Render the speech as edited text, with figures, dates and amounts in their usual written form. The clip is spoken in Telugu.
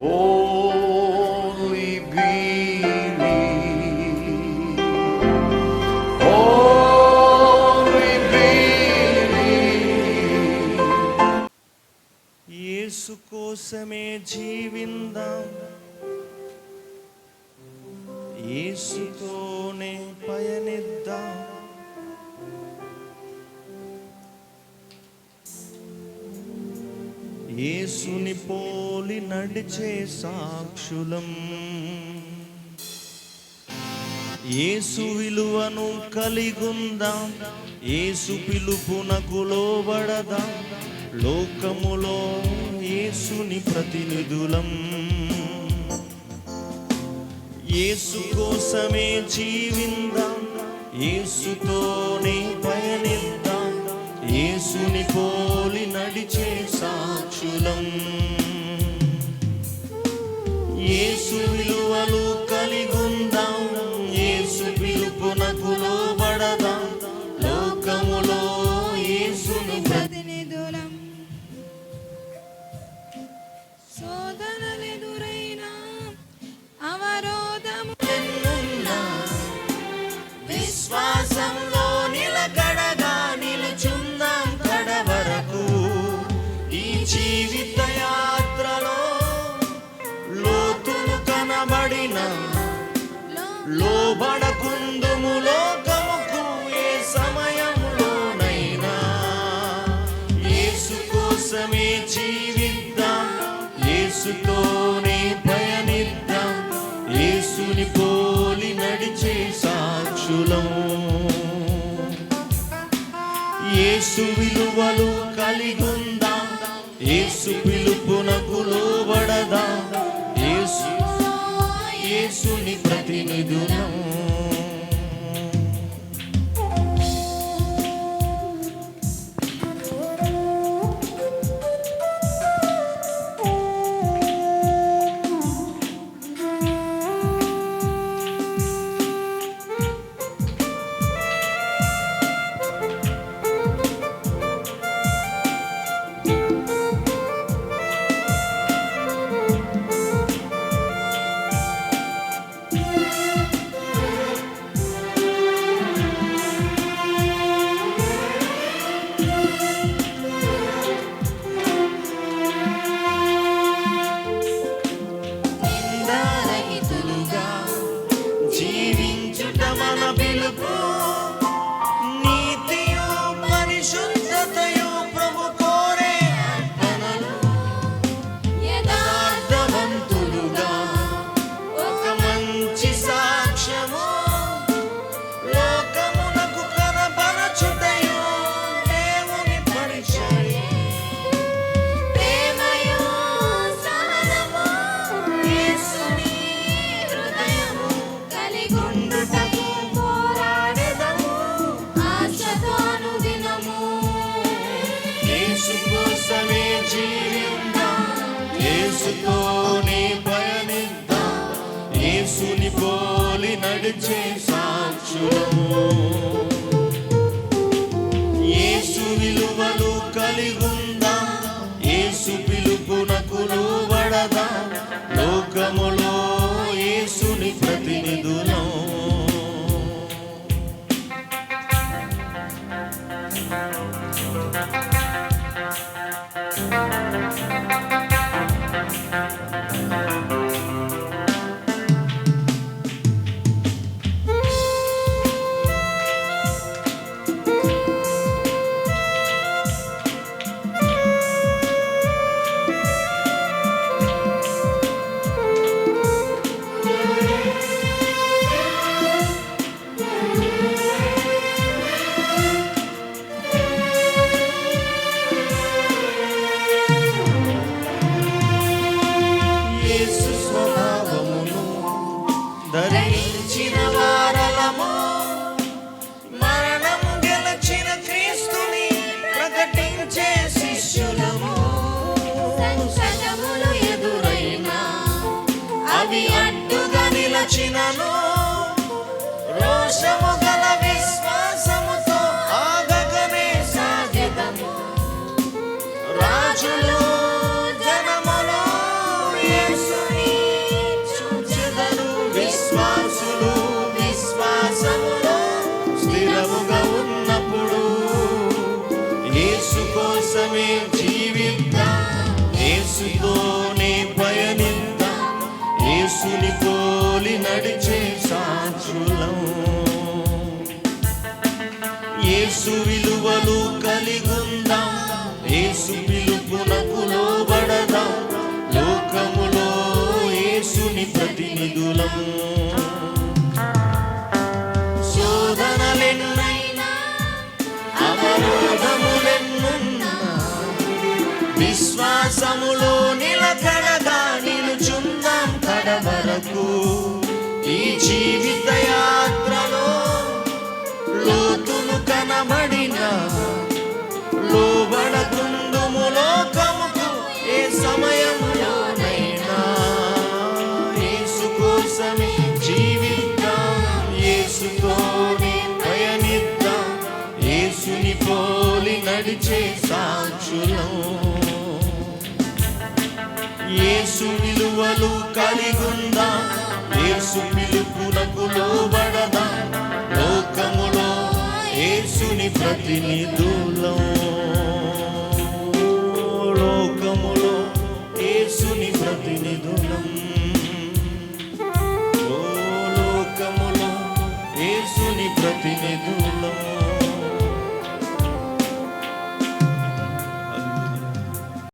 Only believe. Only believe. యేసు కోసమే జీవిందాం, యేసుతోనే పయనిద్దాం. యేసుని పోలి నడిచే సాక్షులం, యేసు విలువను కలిగుందాం, యేసు పిలుపునకు లోబడదాం. లోకములో యేసుని ప్రతినిధులం, యేసు కోసమే జీవిందాం, యేసుతోనే పయనిద్దాం. యేసుని పోలి నడిచే సాక్షులం, యేసు విలువలు కలిగుందాం, యేసు పిలుపునకు లోబడదాం. లోకములో యేసుని ప్రతినిధులం. శోధనలెదురైనా అవరోధములెన్నున్నా విశ్వాసంలో నిలకడగా నిలుచుందాం కడవరకు. ఈ జీవిత యాత్రలో లోతులు కనబడిన లోబడకుందుము లోకముకు ఏ సమయంలోనైనా. యేసు కోసమే జీవిద్దాం, యేసుతోనే పయనిద్దాం. యేసుని పోలి నడిచే సాక్షులం, యేసు విలువలు కలిగుందాం, యేసు పిలుపునకు లోబడదాం. యేసుని ప్రతినిధులం. యేసుతోనే పయనిద్దాం, యేసుని పోలి నడిచే సాక్షులము. యేసు విలువలు కలిగుందాం, యేసు పిలుపునకు లోబడదాం. లోకములో యేసుని ప్రతినిధులం. ధరించిన వారలము, మరణం గెలచిన క్రీస్తుని ప్రకటించే శిష్యులము. సంకటములు ఎదురైనా అవి అడ్డుగా నిలచినను, రోషము గల విశ్వాసముతో ఆగగనే సాగెదము. రాజులు జనములు యేసు సాక్షులం. యేసు విలువలు కలిగుందాం, యేసు పిలుపునకు లోబడదాం, లోకములో యేసుని ప్రతినిధులం. శోధనలెన్నైనా అవరోధములెన్నున్నా విశ్వాసములో నిలకడగా నిలుచుందాం కడవరకు. ఈ జీవిత యాత్రలో లోతును కనబడిన లోబడకుందుము లోకముకు ఏ సమయంలోనైనా. యేసు కోసమే జీవిద్దాం, యేసుతోనే పయనిద్దాం, యేసుని పోలి నడిచే సాక్షులం. యేసు విలువలు కలిగుందాం, యేసు పిలుపునకు లోబడదాం, లోకములో యేసుని ప్రతినిధులం. లోకములో యేసుని ప్రతినిధులం.